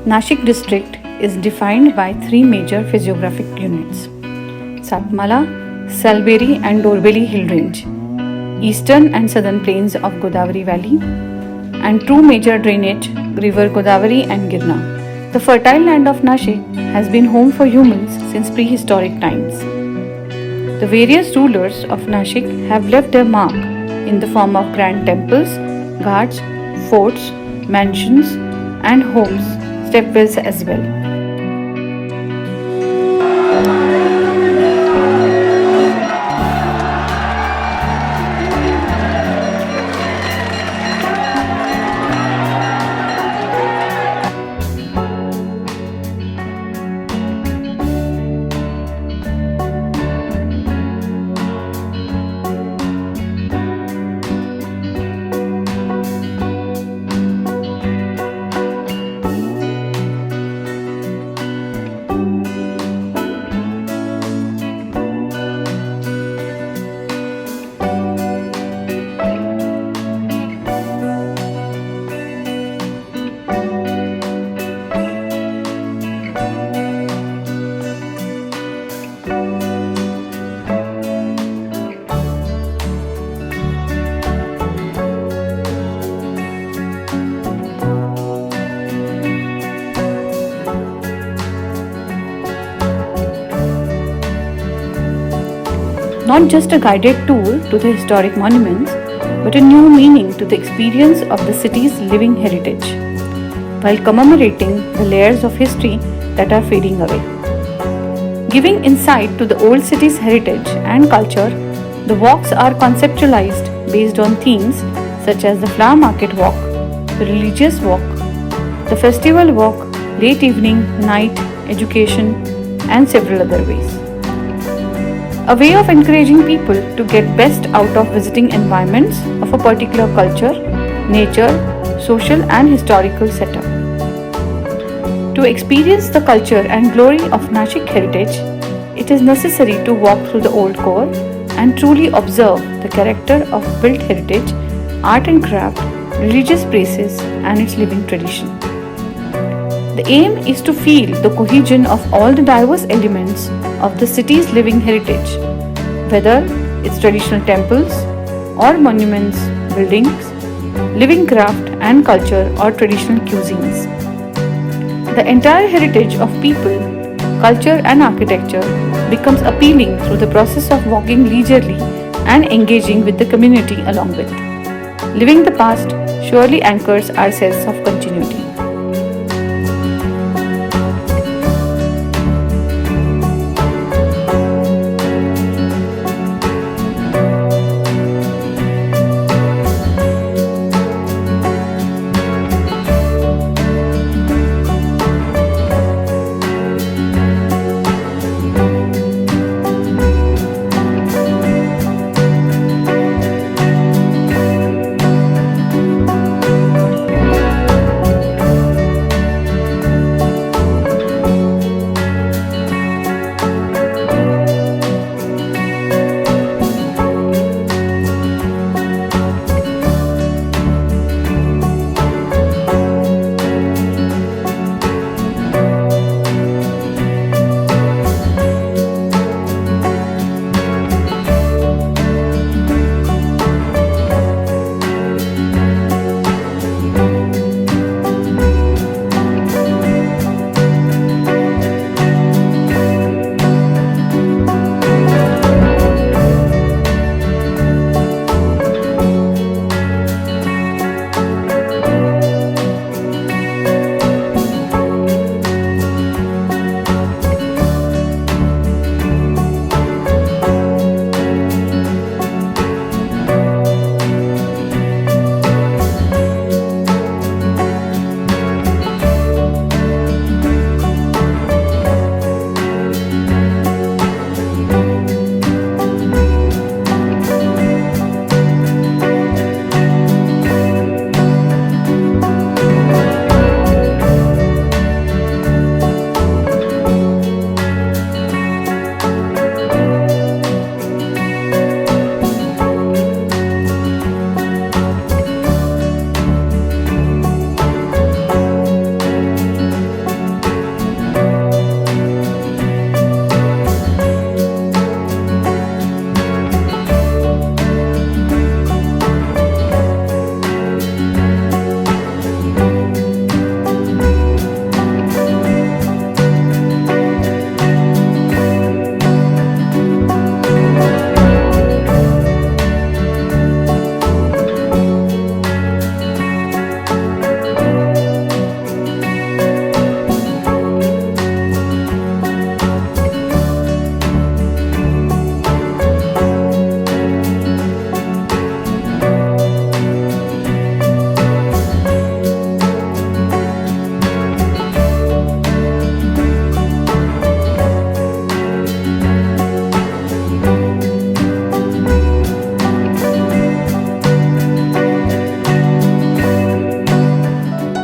Nashik district is defined by three major physiographic units: Satmala, Salberi and Dorbeli hill range, eastern and southern plains of Godavari valley, and two major drainage river Godavari and Girna. The fertile land of Nashik has been home for humans since prehistoric times. The various rulers of Nashik have left their mark in the form of grand temples, ghats, forts, mansions, and homes, stepwells as well. Not just a guided tour to the historic monuments, but a new meaning to the experience of the city's living heritage, while commemorating the layers of history that are fading away. Giving insight to the old city's heritage and culture, the walks are conceptualized based on themes such as the flower market walk, the religious walk, the festival walk, late evening, night, education, and several other ways. A way of encouraging people to get best out of visiting environments of a particular culture, nature, social and historical setup. To experience the culture and glory of Nashik heritage, it is necessary to walk through the old core and truly observe the character of built heritage, art and craft, religious places and its living tradition. The aim is to feel the cohesion of all the diverse elements of the city's living heritage, whether it's traditional temples or monuments, buildings, living craft and culture or traditional cuisines. The entire heritage of people, culture and architecture becomes appealing through the process of walking leisurely and engaging with the community along with. Living the past surely anchors our sense of continuity.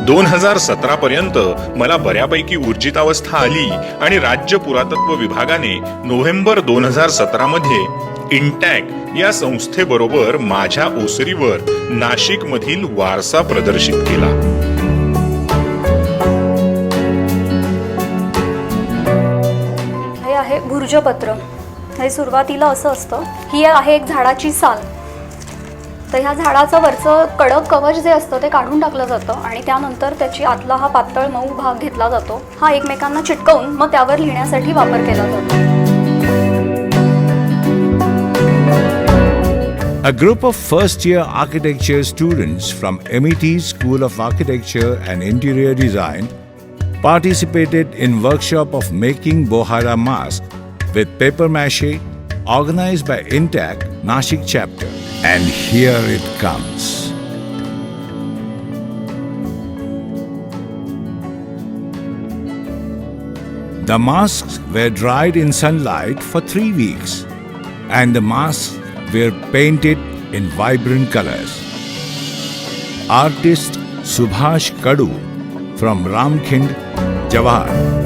2017 पर्यंत मला बऱ्यापैकी ऊर्जितावस्था आली आणि राज्य पुरातत्व विभागाने नोव्हेंबर 2017 मध्ये इंटॅक या संस्थेबरोबर माझ्या ओसरीवर नाशिक मधील वारसा प्रदर्शित केला. हे आहे भुर्जपत्र. हे सुरुवातीला असं असतं, ही आहे एक झाडाची साल. तर ह्या झाडाचं वरचं कडक कवच जे असतं ते काढून टाकलं जातं आणि त्यानंतर त्याची आतला हा पातळ मऊ भाग घेतला जातो. हा एकमेकांना चिटकवून मग त्यावर लिहिण्यासाठी वापर केला जातो. A group of first-year architecture students from MET School of Architecture and Interior Design participated in workshop of making Bohara mask with paper mache organized by Intac Nashik chapter. And here it comes. The masks were dried in sunlight for 3 weeks and the masks were painted in vibrant colors. Artist Subhash Kadu from Ramkhind, Jawahar.